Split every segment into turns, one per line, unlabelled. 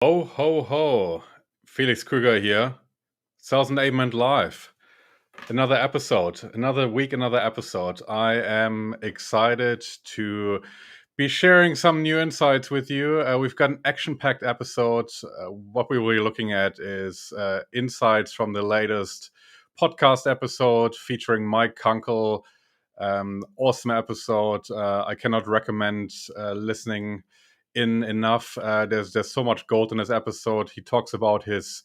Ho, ho, ho. Felix Krueger here. Sales Enablement Live. Another episode, another week, another episode. I am excited to be sharing some new insights with you. We've got an action packed episode. What we will be looking at is insights from the latest podcast episode featuring Mike Kunkle. Awesome episode. I cannot recommend listening in enough. There's so much gold in this episode. He talks about his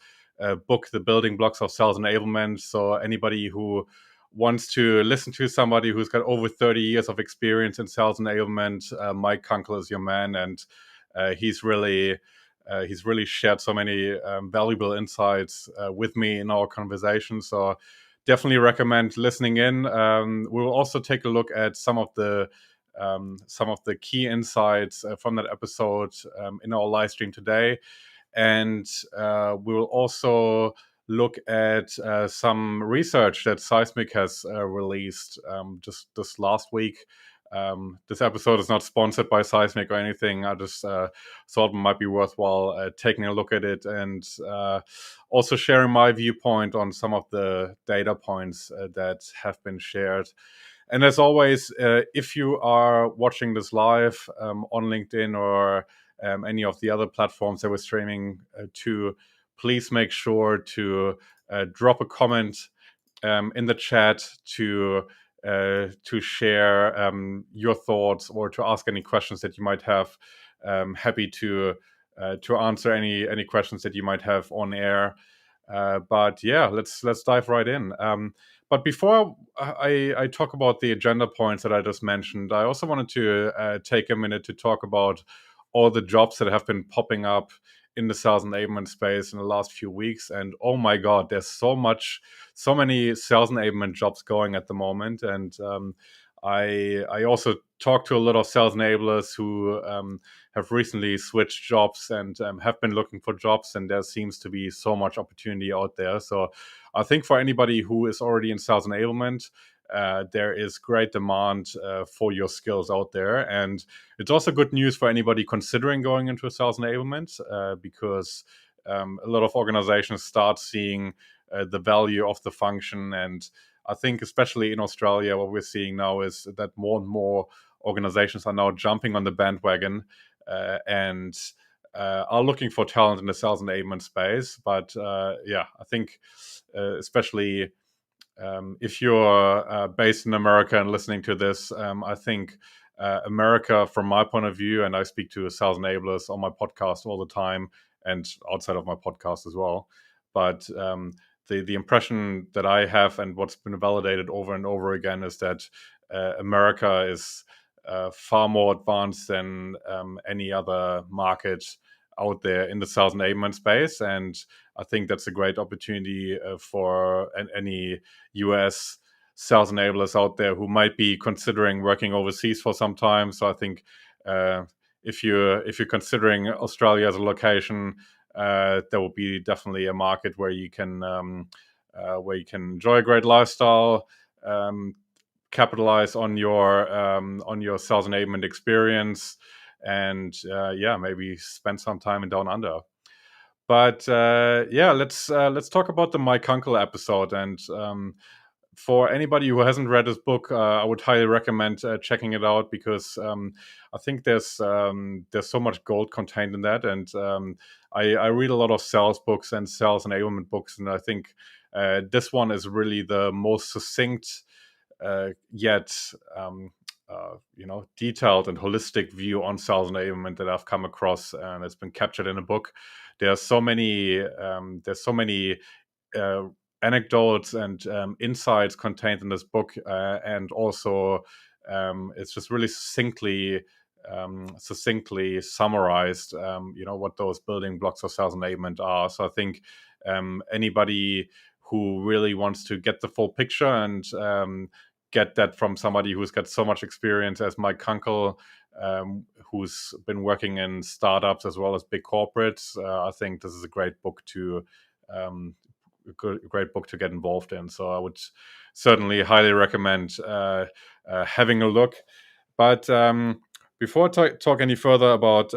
book, The Building Blocks of Sales Enablement. So anybody who wants to listen to somebody who's got over 30 years of experience in sales enablement, Mike Kunkle is your man, and he's really shared so many valuable insights with me in our conversation. So definitely recommend listening in. We will also take a look at some of the key insights from that episode in our live stream today. And we will also look at some research that Seismic has released just this last week. This episode is not sponsored by Seismic or anything. I just thought it might be worthwhile taking a look at it and also sharing my viewpoint on some of the data points that have been shared. And as always, if you are watching this live on LinkedIn or any of the other platforms that we're streaming to, please make sure to drop a comment in the chat to share your thoughts or to ask any questions that you might have. Happy to answer any questions that you might have on air. But yeah, let's dive right in. But before I talk about the agenda points that I just mentioned, I also wanted to take a minute to talk about all the jobs that have been popping up in the sales enablement space in the last few weeks. And oh my God, there's so many sales enablement jobs going at the moment. And I also talked to a lot of sales enablers who have recently switched jobs and have been looking for jobs, and there seems to be so much opportunity out there. So I think for anybody who is already in sales enablement, there is great demand for your skills out there. And it's also good news for anybody considering going into sales enablement because a lot of organizations start seeing the value of the function. And I think especially in Australia, what we're seeing now is that more and more organizations are now jumping on the bandwagon and are looking for talent in the sales enablement space. But yeah, I think especially if you're based in America and listening to this, I think America, from my point of view, and I speak to sales enablers on my podcast all the time and outside of my podcast as well. But the impression that I have and what's been validated over and over again is that America is far more advanced than any other market out there in the sales enablement space. And I think that's a great opportunity for any US sales enablers out there who might be considering working overseas for some time. So I think if you're considering Australia as a location, there will be definitely a market where you can enjoy a great lifestyle, capitalize on your sales enablement experience, and yeah, maybe spend some time in Down Under. But yeah, let's talk about the Mike Kunkle episode. And for anybody who hasn't read his book, I would highly recommend checking it out because I think there's so much gold contained in that. And I read a lot of sales books and sales enablement books, and I think this one is really the most succinct yet detailed and holistic view on sales enablement that I've come across, and it's been captured in a book. There's so many anecdotes and insights contained in this book, and also it's just really succinctly summarized what those building blocks of sales enablement are. So I think anybody who really wants to get the full picture and get that from somebody who's got so much experience as Mike Kunkle, who's been working in startups as well as big corporates, I think this is a great book to get involved in. So I would certainly highly recommend having a look. But Before I talk any further about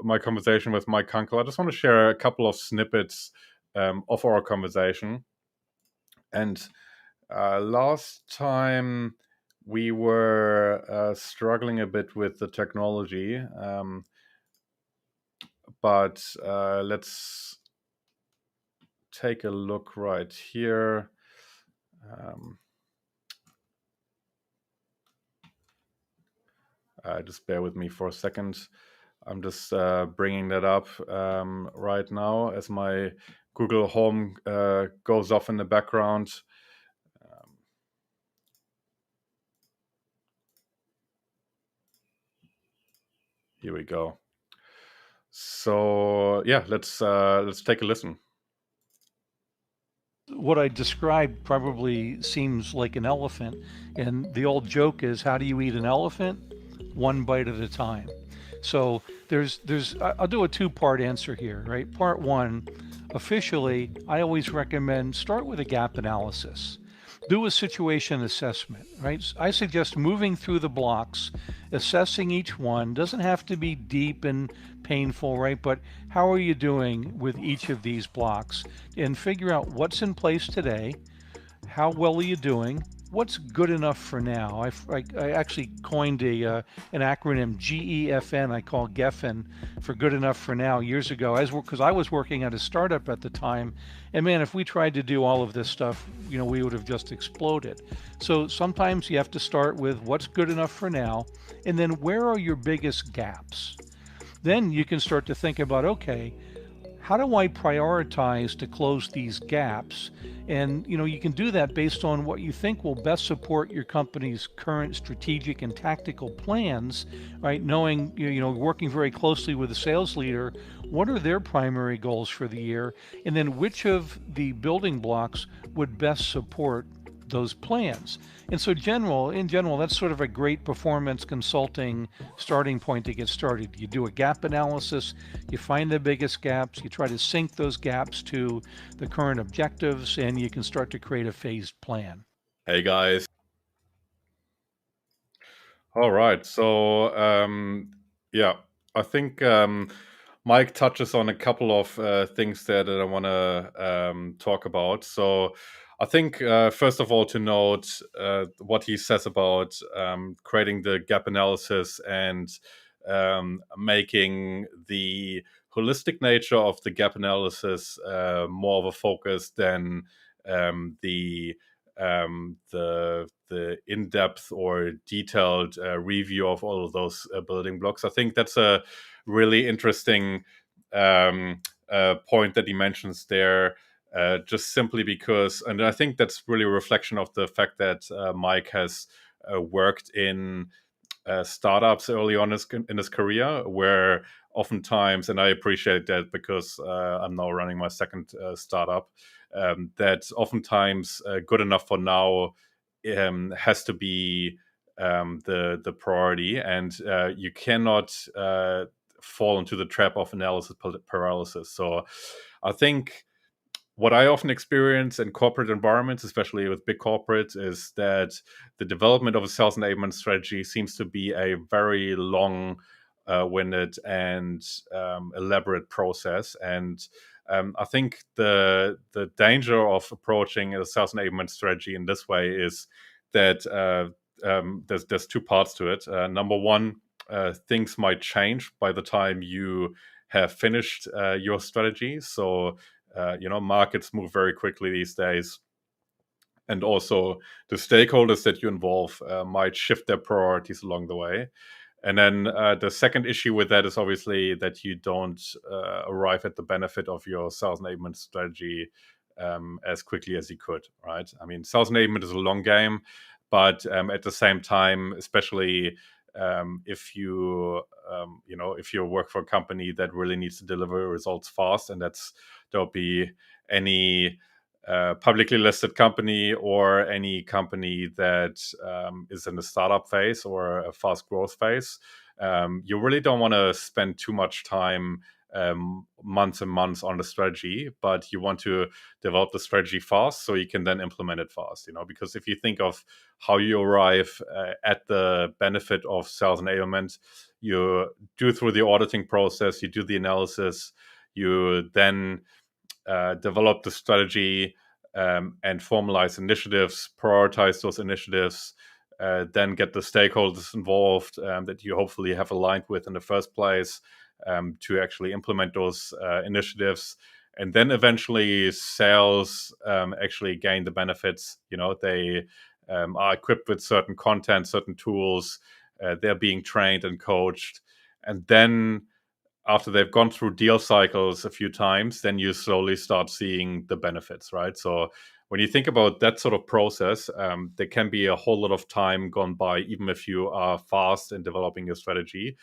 my conversation with Mike Kunkle, I just want to share a couple of snippets of our conversation. And last time we were struggling a bit with the technology, but let's take a look right here. Just bear with me for a second. I'm just bringing that up right now as my Google Home goes off in the background. Here we go. So yeah, let's take a listen.
What I described probably seems like an elephant, and the old joke is, how do you eat an elephant? One bite at a time. So I'll do a two-part answer here, right? Part one, officially, I always recommend start with a gap analysis. Do a situation assessment, right? I suggest moving through the blocks, assessing each one. Doesn't have to be deep and painful, right? But how are you doing with each of these blocks? And figure out what's in place today, how well are you doing, what's good enough for now. I actually coined an acronym, GEFN. I call GEFN for good enough for now years ago, because I was working at a startup at the time, and man, if we tried to do all of this stuff, we would have just exploded. So sometimes you have to start with what's good enough for now, and then where are your biggest gaps. Then you can start to think about, okay, how do I prioritize to close these gaps? And you can do that based on what you think will best support your company's current strategic and tactical plans, right? Knowing, working very closely with the sales leader, what are their primary goals for the year? And then which of the building blocks would best support those plans? And so in general, that's sort of a great performance consulting starting point to get started. You do a gap analysis, you find the biggest gaps, you try to sync those gaps to the current objectives, and you can start to create a phased plan.
Hey guys. All right. So yeah, I think Mike touches on a couple of things there that I want to talk about. So I think first of all to note what he says about creating the gap analysis and making the holistic nature of the gap analysis more of a focus than the in-depth or detailed review of all of those building blocks. I think that's a really interesting point that he mentions there. Just simply because, and I think that's really a reflection of the fact that Mike has worked in startups early on in his career, where oftentimes, and I appreciate that because I'm now running my second startup, that oftentimes good enough for now has to be the priority, and you cannot fall into the trap of analysis paralysis. So I think what I often experience in corporate environments, especially with big corporates, is that the development of a sales enablement strategy seems to be a very long winded and elaborate process. And I think the danger of approaching a sales enablement strategy in this way is that there's two parts to it. Number one, things might change by the time you have finished your strategy. So markets move very quickly these days, and also the stakeholders that you involve might shift their priorities along the way. And then the second issue with that is obviously that you don't arrive at the benefit of your sales enablement strategy as quickly as you could, right? I mean, sales enablement is a long game, but at the same time, especially if you if you work for a company that really needs to deliver results fast, and there'll be any publicly listed company or any company that is in the startup phase or a fast growth phase, you really don't want to spend too much time months and months on the strategy, but you want to develop the strategy fast so you can then implement it fast. Because if you think of how you arrive at the benefit of sales enablement, you do through the auditing process, you do the analysis, you then develop the strategy and formalize initiatives, prioritize those initiatives, then get the stakeholders involved that you hopefully have aligned with in the first place to actually implement those initiatives. And then eventually sales actually gain the benefits. They are equipped with certain content, certain tools. They're being trained and coached. And then after they've gone through deal cycles a few times, then you slowly start seeing the benefits, right? So when you think about that sort of process, there can be a whole lot of time gone by, even if you are fast in developing your strategy,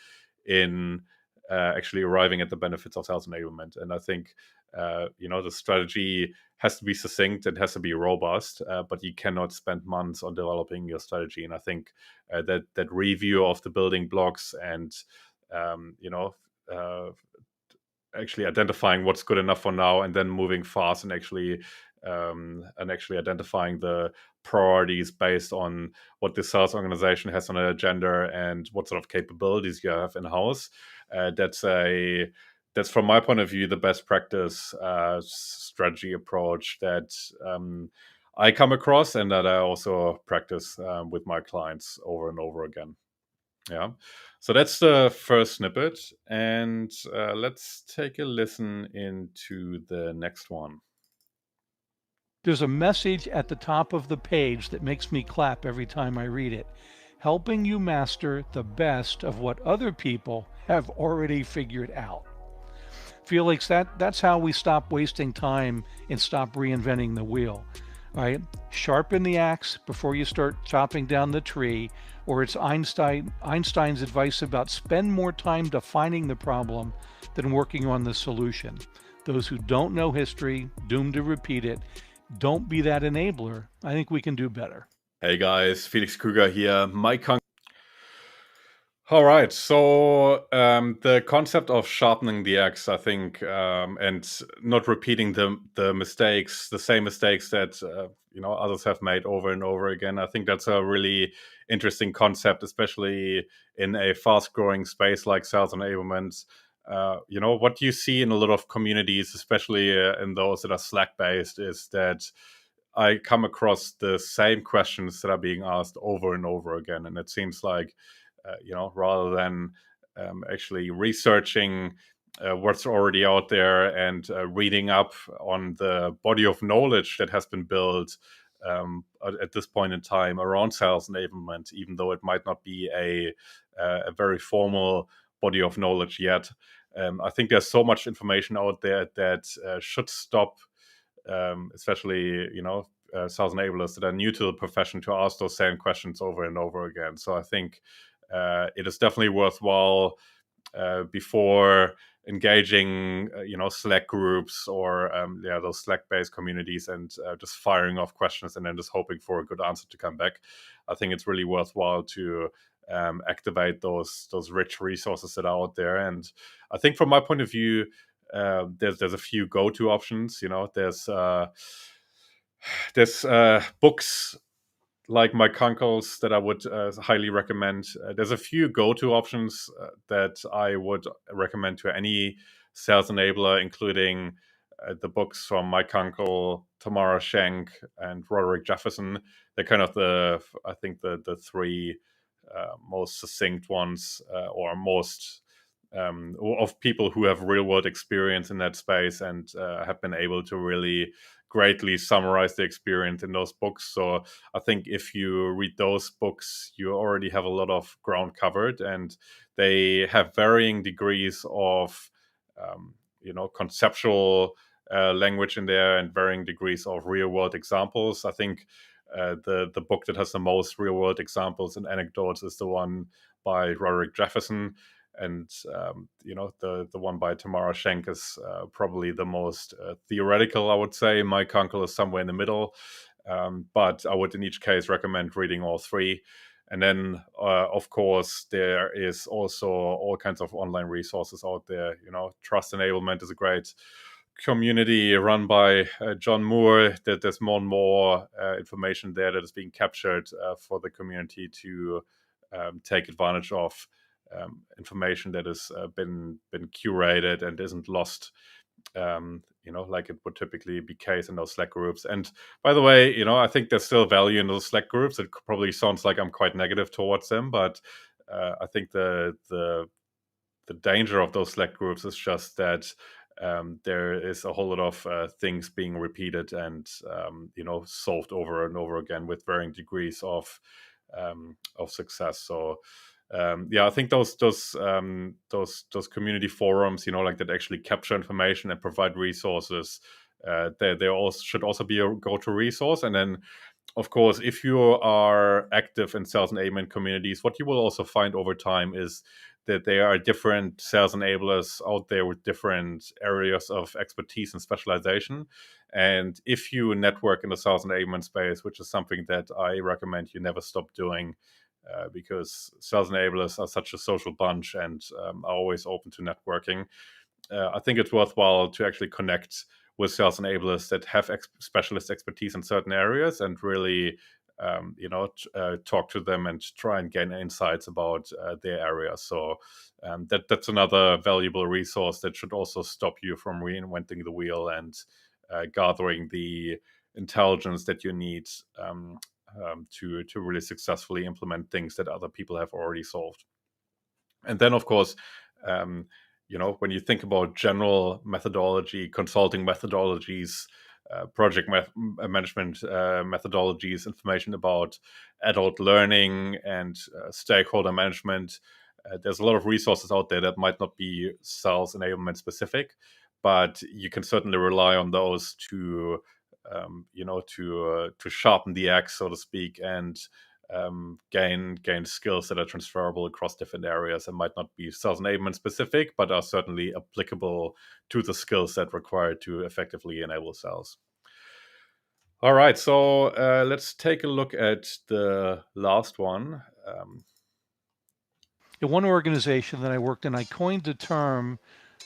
in actually arriving at the benefits of sales enablement. And I think, the strategy has to be succinct, it has to be robust, but you cannot spend months on developing your strategy. And I think that review of the building blocks and, actually identifying what's good enough for now, and then moving fast and actually identifying the priorities based on what the sales organization has on an agenda and what sort of capabilities you have in house. That's from my point of view the best practice strategy approach that I come across and that I also practice with my clients over and over again. Yeah. So that's the first snippet. And let's take a listen into the next one.
There's a message at the top of the page that makes me clap every time I read it. Helping you master the best of what other people have already figured out. Felix, that's how we stop wasting time and stop reinventing the wheel. Right? Sharpen the axe before you start chopping down the tree, or it's Einstein's advice about spend more time defining the problem than working on the solution. Those who don't know history, doomed to repeat it. Don't be that enabler. I think we can do better.
Hey guys, Felix Krueger here. Mike Kunkle. All right, so the concept of sharpening the axe, I think, and not repeating the mistakes, the same mistakes that others have made over and over again. I think that's a really interesting concept, especially in a fast-growing space like sales enablement. What you see in a lot of communities, especially in those that are Slack-based, is that I come across the same questions that are being asked over and over again, and it seems like rather than actually researching what's already out there and reading up on the body of knowledge that has been built at this point in time around sales enablement, even though it might not be a very formal body of knowledge yet. I think there's so much information out there that should stop, especially sales enablers that are new to the profession, to ask those same questions over and over again. So I think it is definitely worthwhile before engaging, Slack groups or those Slack-based communities and just firing off questions and then just hoping for a good answer to come back. I think it's really worthwhile to activate those rich resources that are out there. And I think from my point of view, there's a few go-to options. There's books like Mike Kunkle's that I would highly recommend. There's a few go-to options that I would recommend to any sales enabler, including the books from Mike Kunkle, Tamara Schenk, and Roderick Jefferson. They're kind of the three most succinct ones or most of people who have real-world experience in that space and have been able to really greatly summarize the experience in those books. So I think if you read those books, you already have a lot of ground covered, and they have varying degrees of, conceptual language in there and varying degrees of real world examples. I think the book that has the most real world examples and anecdotes is the one by Roderick Jefferson. And the one by Tamara Schenk is probably the most theoretical, I would say. Mike Kunkle is somewhere in the middle, but I would in each case recommend reading all three. And then, of course, there is also all kinds of online resources out there. Trust Enablement is a great community run by John Moore. That there's more and more information there that is being captured for the community to take advantage of information that has been curated and isn't lost, like it would typically be case in those Slack groups. And by the way, I think there's still value in those Slack groups. It probably sounds like I'm quite negative towards them, but I think the danger of those Slack groups is just that there is a whole lot of things being repeated and solved over and over again with varying degrees of success. So I think those community forums, like that actually capture information and provide resources, they also should also be a go-to resource. And then, of course, if you are active in sales enablement communities, what you will also find over time is that there are different sales enablers out there with different areas of expertise and specialization. And if you network in the sales enablement space, which is something that I recommend you never stop doing, because sales enablers are such a social bunch and are always open to networking. I think it's worthwhile to actually connect with sales enablers that have specialist expertise in certain areas and really, talk to them and try and gain insights about their area. So that's another valuable resource that should also stop you from reinventing the wheel and gathering the intelligence that you need to really successfully implement things that other people have already solved. And then, of course, when you think about general methodology, consulting methodologies, project management methodologies, information about adult learning and stakeholder management, there's a lot of resources out there that might not be sales enablement specific, but you can certainly rely on those to sharpen the axe, so to speak, and gain skills that are transferable across different areas and might not be sales enablement specific, but are certainly applicable to the skill set required to effectively enable sales. All right, so let's take a look at the last one.
In one organization that I worked in, I coined the term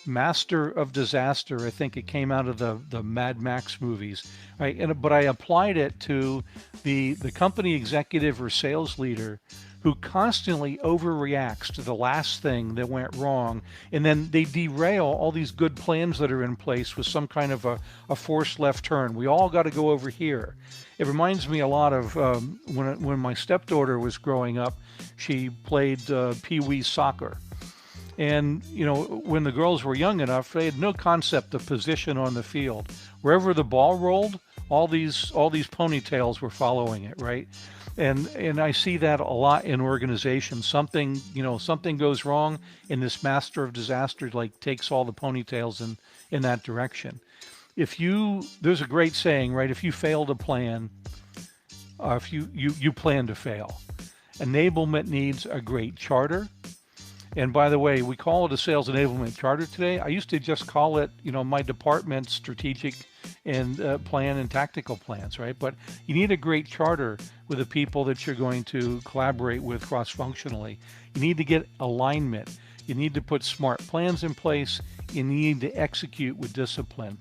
master of disaster. I think it came out of the Mad Max movies, right? But I applied it to the company executive or sales leader who constantly overreacts to the last thing that went wrong, and then they derail all these good plans that are in place with some kind of a forced left turn. We all got to go over here. It reminds me a lot of when my stepdaughter was growing up. She played pee-wee soccer. And, when the girls were young enough, they had no concept of position on the field. Wherever the ball rolled, all these ponytails were following it, right? And I see that a lot in organizations. Something goes wrong, and this master of disaster takes all the ponytails in that direction. There's a great saying, right? If you fail to plan, if you plan to fail. Enablement needs a great charter. And by the way, we call it a sales enablement charter today. I used to just call it, my department's strategic and plan and tactical plans, right? But you need a great charter with the people that you're going to collaborate with cross-functionally. You need to get alignment. You need to put smart plans in place. You need to execute with discipline.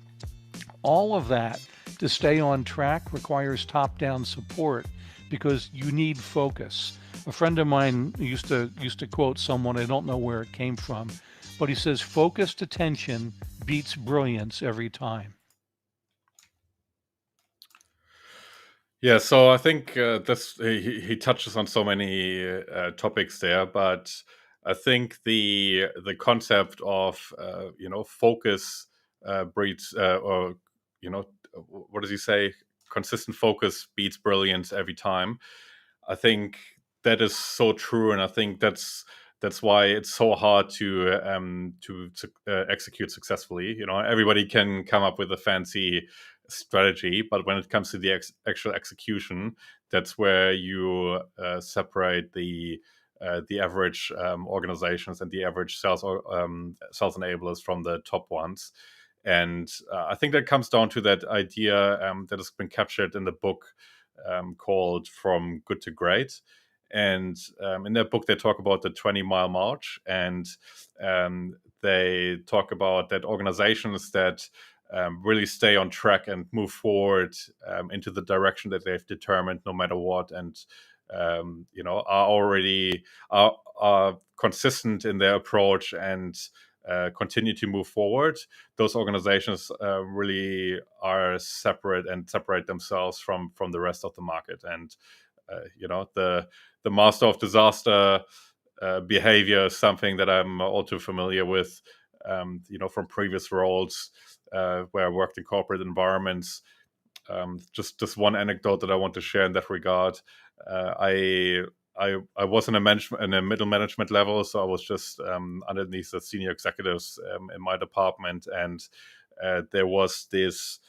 All of that to stay on track requires top-down support because you need focus. A friend of mine used to quote someone, I don't know where it came from, but he says, focused attention beats brilliance every time.
Yeah, so I think he touches on so many topics there, but I think the concept of focus breeds or what does he say? Consistent focus beats brilliance every time. I think that is so true, and I think that's why it's so hard to execute successfully. Everybody can come up with a fancy strategy, but when it comes to the actual execution, that's where you separate the average organizations and the average sales enablers from the top ones. And I think that comes down to that idea that has been captured in the book called From Good to Great. And in their book, they talk about the 20-mile march, and they talk about that organizations that really stay on track and move forward into the direction that they've determined, no matter what, and are already are consistent in their approach and continue to move forward. Those organizations really are separate and separate themselves from the rest of the market. And the master of disaster behavior is something that I'm all too familiar with, from previous roles where I worked in corporate environments. Just one anecdote that I want to share in that regard. I was in a middle management level, so I was just underneath the senior executives in my department, and there was this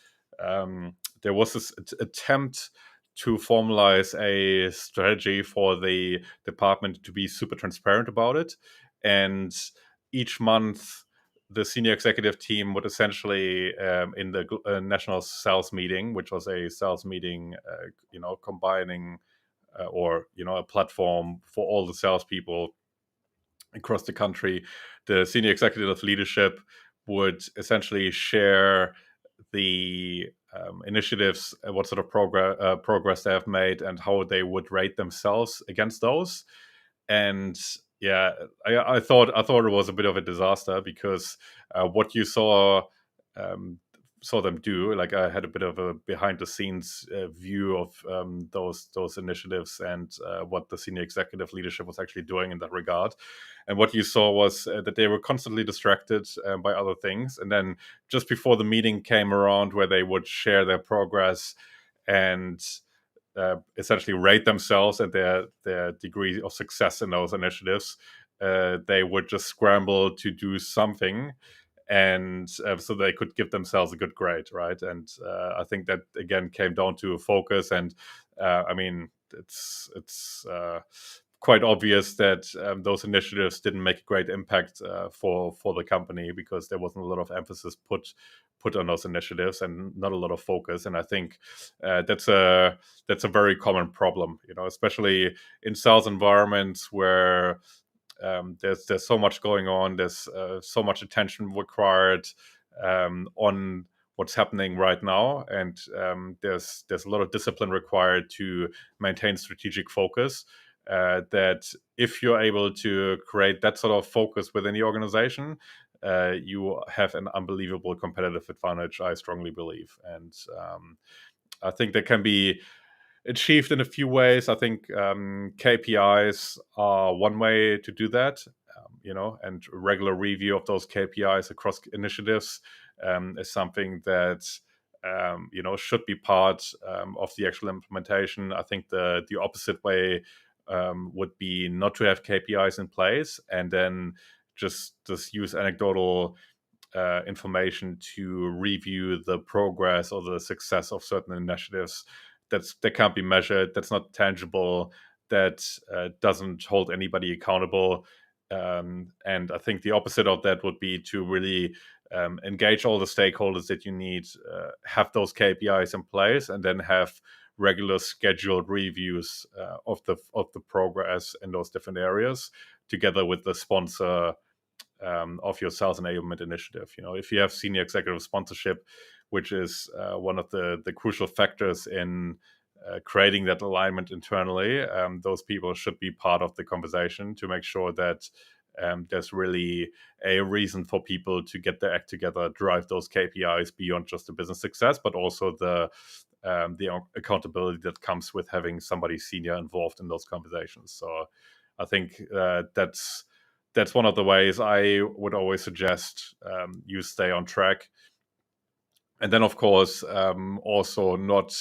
attempt to formalize a strategy for the department to be super transparent about it. And each month, the senior executive team would essentially, in the national sales meeting, which was a sales meeting, combining or a platform for all the salespeople across the country, the senior executive leadership would essentially share the initiatives, what sort of progress they have made, and how they would rate themselves against those. And yeah, I thought it was a bit of a disaster, because what you saw them do, like, I had a bit of a behind the scenes view of those initiatives and what the senior executive leadership was actually doing in that regard. And what you saw was that they were constantly distracted by other things. And then just before the meeting came around, where they would share their progress and essentially rate themselves and their degree of success in those initiatives, they would just scramble to do something, and so they could give themselves a good grade, right? And I think that again came down to focus. And it's quite obvious that those initiatives didn't make a great impact for the company, because there wasn't a lot of emphasis put on those initiatives and not a lot of focus. And I think that's a very common problem, especially in sales environments where there's so much going on. There's so much attention required on what's happening right now, and there's a lot of discipline required to maintain strategic focus. That if you're able to create that sort of focus within the organization, you have an unbelievable competitive advantage, I strongly believe. And I think that can be achieved in a few ways. I think KPIs are one way to do that, and regular review of those KPIs across initiatives is something that should be part of the actual implementation. I think the opposite way would be not to have KPIs in place and then just use anecdotal information to review the progress or the success of certain initiatives that can't be measured, that's not tangible, that doesn't hold anybody accountable. And I think the opposite of that would be to really engage all the stakeholders that you need, have those KPIs in place, and then have regular scheduled reviews of the progress in those different areas, together with the sponsor of your sales enablement initiative. If you have senior executive sponsorship, which is one of the crucial factors in creating that alignment internally, those people should be part of the conversation to make sure that there's really a reason for people to get their act together, drive those KPIs beyond just the business success, but also the accountability that comes with having somebody senior involved in those conversations. So I think that's one of the ways I would always suggest you stay on track. And then, of course, also not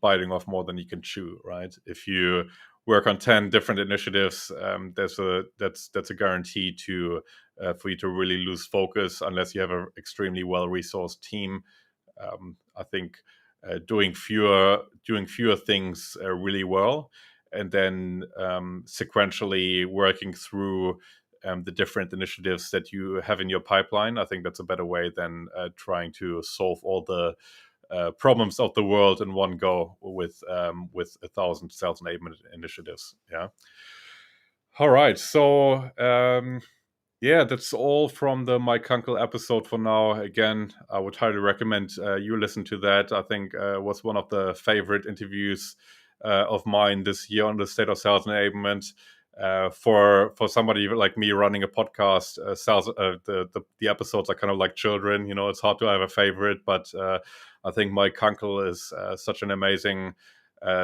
biting off more than you can chew, right? If you work on 10 different initiatives, that's a guarantee for you to really lose focus unless you have an extremely well-resourced team. I think doing fewer things really well, and then sequentially working through the different initiatives that you have in your pipeline. I think that's a better way than trying to solve all the problems of the world in one go with 1,000 sales enablement initiatives. Yeah. All right. So yeah, that's all from the Mike Kunkle episode for now. Again, I would highly recommend you listen to that. I think it was one of the favorite interviews of mine this year on the State of Sales Enablement. For somebody like me running a podcast, the episodes are kind of like children. You know, it's hard to have a favorite, but I think Mike Kunkle is such an amazing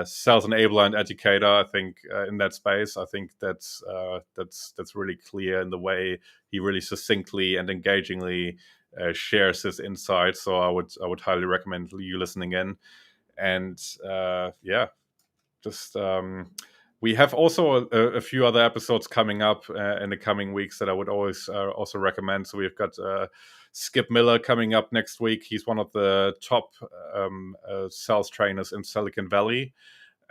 sales enabler and educator. I think in that space, I think that's really clear in the way he really succinctly and engagingly shares his insights. So I would highly recommend you listening in. And yeah, just we have also a few other episodes coming up in the coming weeks that I would always also recommend. So we've got Skip Miller coming up next week. He's one of the top sales trainers in Silicon Valley.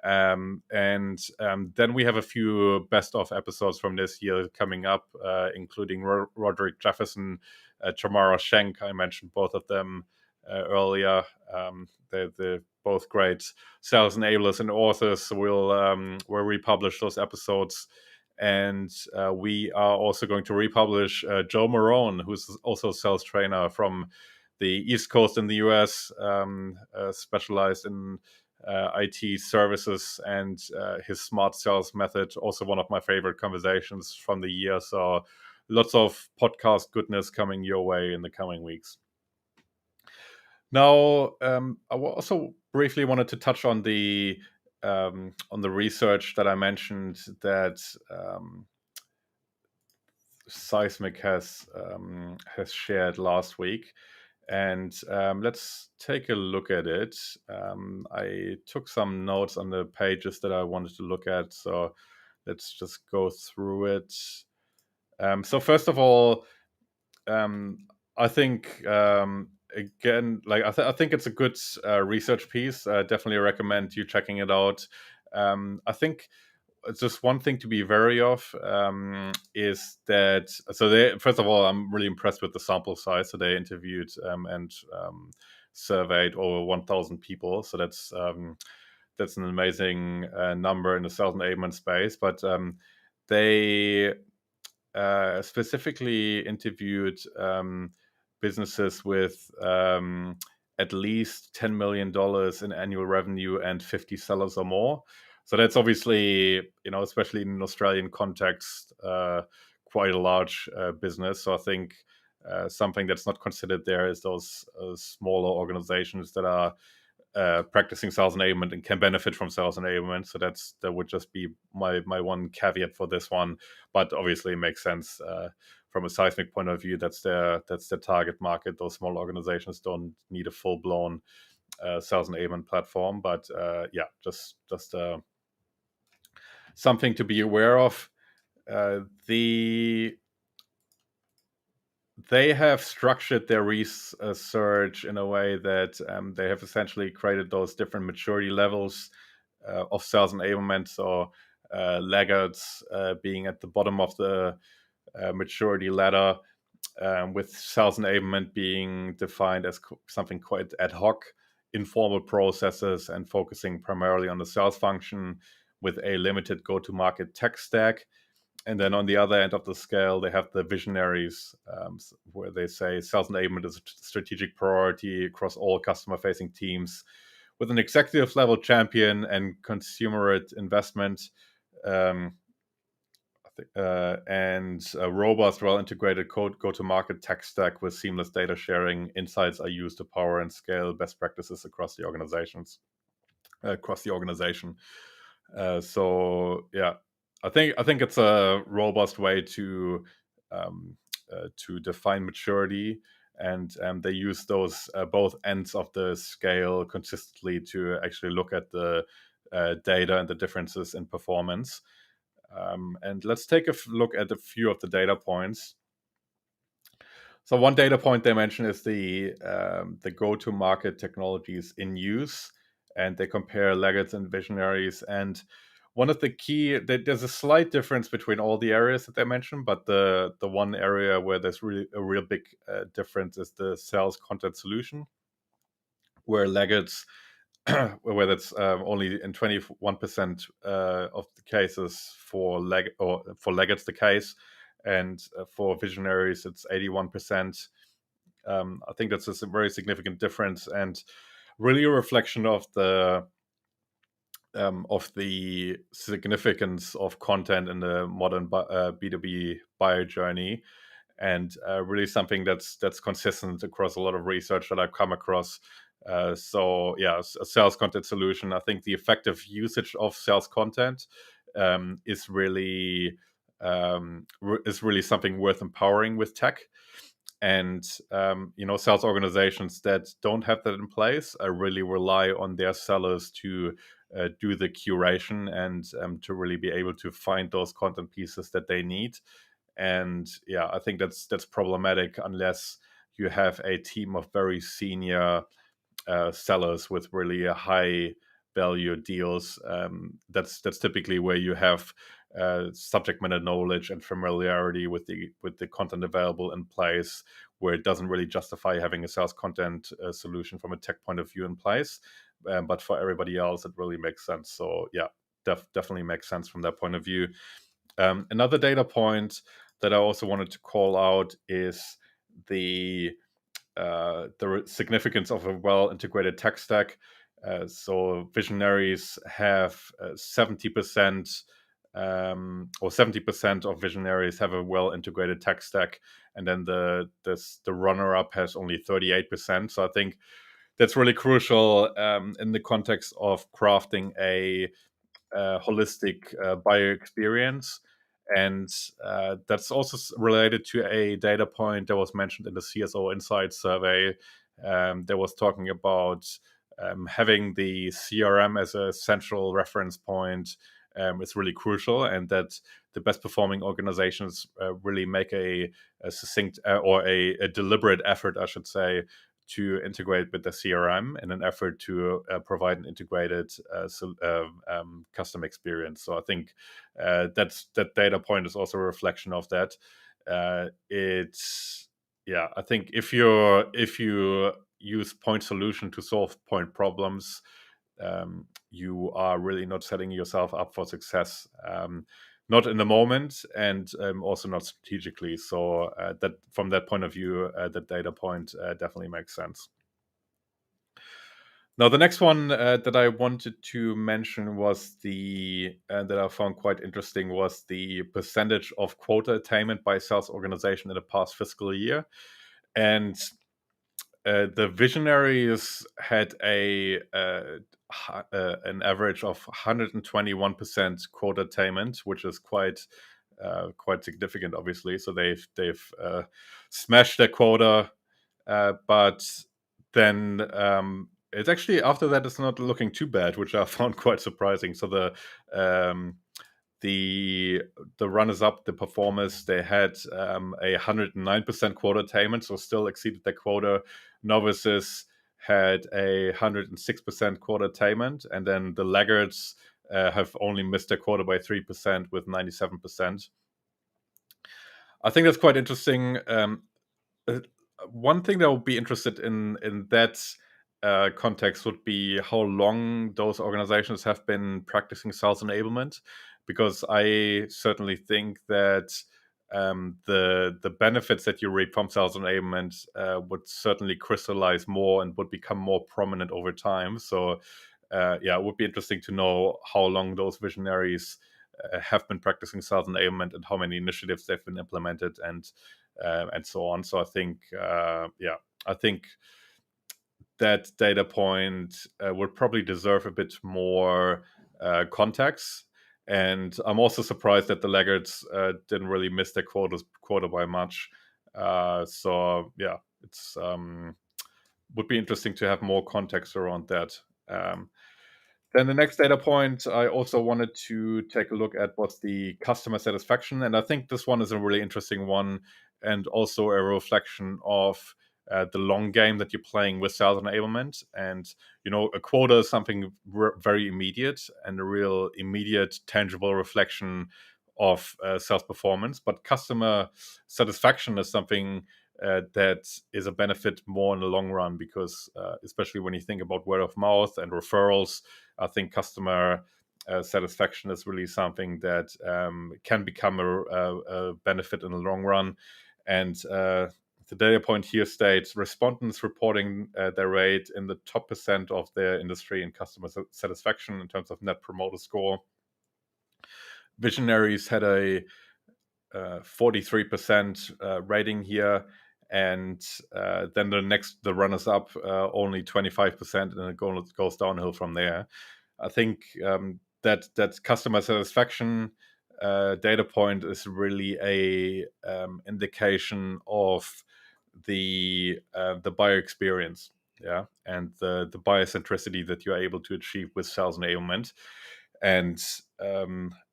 And then we have a few best of episodes from this year coming up, including Roderick Jefferson, Tamara Schenk. I mentioned both of them earlier. They're both great sales enablers and authors. So we'll republish those episodes. And we are also going to republish Joe Marone, who's also a sales trainer from the East Coast in the US, specialized in IT services, and his smart sales method, also one of my favorite conversations from the year. So lots of podcast goodness coming your way in the coming weeks. Now, I also briefly wanted to touch on the research that I mentioned that Seismic has shared last week. And let's take a look at it. I took some notes on the pages that I wanted to look at, so let's just go through it. So first of all, I think again, like I think it's a good research piece. Definitely recommend you checking it out. I think just one thing to be wary of is that, so they, first of all, I'm really impressed with the sample size. So they interviewed and surveyed over 1,000 people. So that's an amazing number in the sales enablement space. But they specifically interviewed businesses with at least $10 million in annual revenue and 50 sellers or more. So that's obviously, you know, especially in an Australian context, quite a large business. So I think something that's not considered there is those smaller organizations that are practicing sales enablement and can benefit from sales enablement. So that would just be my one caveat for this one. But obviously, it makes sense from a Seismic point of view. That's their target market. Those small organizations don't need a full blown sales enablement platform. But yeah, just something to be aware of. They have structured their research in a way that they have essentially created those different maturity levels of sales enablement. So laggards being at the bottom of the maturity ladder, with sales enablement being defined as something quite ad hoc, informal processes, and focusing primarily on the sales function with a limited go-to-market tech stack. And then on the other end of the scale, they have the visionaries, where they say sales enablement is a strategic priority across all customer-facing teams, with an executive-level champion and consumerate investment, and a robust, well-integrated go-to-market tech stack with seamless data sharing. Insights are used to power and scale best practices across the organization. So yeah. I think it's a robust way to define maturity, and they use those both ends of the scale consistently to actually look at the data and the differences in performance. And let's take a look at a few of the data points. So one data point they mention is the go-to-market technologies in use, and they compare laggards and visionaries. And one of the key, there's a slight difference between all the areas that they mentioned, but the one area where there's really a real big difference is the sales content solution. where laggards, where that's only in 21% of the cases for laggards the case, and for visionaries it's 81%. I think that's a very significant difference, and really a reflection of the significance of content in the modern B2B buyer journey, and really something that's consistent across a lot of research that I've come across. So yeah, a sales content solution. I think the effective usage of sales content is really something worth empowering with tech. And sales organizations that don't have that in place really rely on their sellers to do the curation and to really be able to find those content pieces that they need. And yeah, I think that's problematic unless you have a team of very senior sellers with really a high value deals. That's typically where you have subject matter knowledge and familiarity with the content available in place, where it doesn't really justify having a sales content solution from a tech point of view in place. But for everybody else, it really makes sense. So yeah, definitely makes sense from that point of view. Another data point that I also wanted to call out is the significance of a well-integrated tech stack. So visionaries have 70%, or 70% of visionaries have a well-integrated tech stack, and then the runner-up has only 38%. So I think that's really crucial in the context of crafting a holistic buyer experience. And that's also related to a data point that was mentioned in the CSO Insight survey that was talking about having the CRM as a central reference point is really crucial, and that the best performing organizations really make a succinct or a deliberate effort, I should say, to integrate with the CRM in an effort to provide an integrated custom experience. So I think that data point is also a reflection of that. I think if you use point solution to solve point problems, you are really not setting yourself up for success. Not in the moment, and also not strategically. So that from that point of view, that data point definitely makes sense. Now, the next one that I wanted to mention was that I found quite interesting was the percentage of quota attainment by sales organization in the past fiscal year. And the visionaries had an average of 121% quota attainment, which is quite significant, obviously. So they've smashed their quota, but then it's actually after that it's not looking too bad, which I found quite surprising. So the runners-up, the performers, they had a 109% quota attainment, so still exceeded their quota. Novices had a 106% quota attainment, and then the laggards have only missed their quota by 3% with 97%. I think that's quite interesting. One thing that I would be interested in that context would be how long those organizations have been practicing sales enablement, because I certainly think that the benefits that you reap from sales enablement would certainly crystallize more and would become more prominent over time. So it would be interesting to know how long those visionaries have been practicing sales enablement and how many initiatives they've been implemented and so on. So I think that data point would probably deserve a bit more context. And I'm also surprised that the laggards didn't really miss their quota by much. So yeah, it's would be interesting to have more context around that. Then the next data point I also wanted to take a look at was the customer satisfaction. And I think this one is a really interesting one, and also a reflection of the long game that you're playing with sales enablement. And, a quota is something very immediate and a real immediate, tangible reflection of sales performance. But customer satisfaction is something that is a benefit more in the long run, because especially when you think about word of mouth and referrals, I think customer satisfaction is really something that can become a benefit in the long run. And the data point here states respondents reporting their rate in the top percent of their industry in customer satisfaction in terms of net promoter score. Visionaries had a 43% rating here, and then the runners up only 25%, and it goes downhill from there. I think that customer satisfaction data point is really a indication of the buyer experience, and the buyer centricity that you're able to achieve with sales enablement. And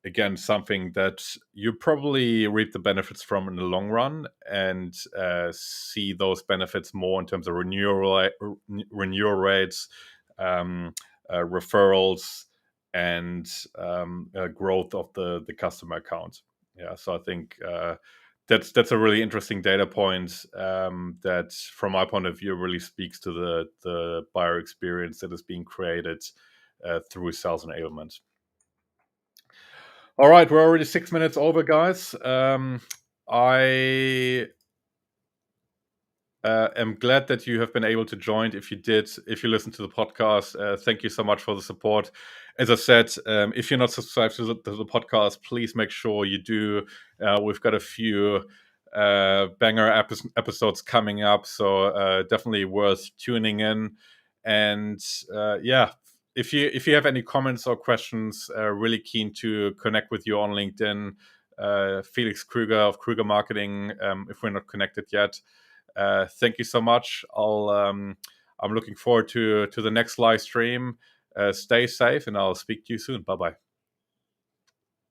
again, something that you probably reap the benefits from in the long run, and see those benefits more in terms of renewal rates, referrals, and growth of the customer account. So I think that's a really interesting data point that, from my point of view, really speaks to the buyer experience that is being created through sales enablement. All right, we're already 6 minutes over, guys. I am glad that you have been able to join. If you listened to the podcast, thank you so much for the support. As I said, if you're not subscribed to the podcast, please make sure you do. We've got a few banger episodes coming up, so definitely worth tuning in. And if you have any comments or questions, really keen to connect with you on LinkedIn. Felix Krueger of Krueger Marketing, if we're not connected yet. Thank you so much. I'm looking forward to the next live stream. Stay safe, and I'll speak to you soon. Bye-bye.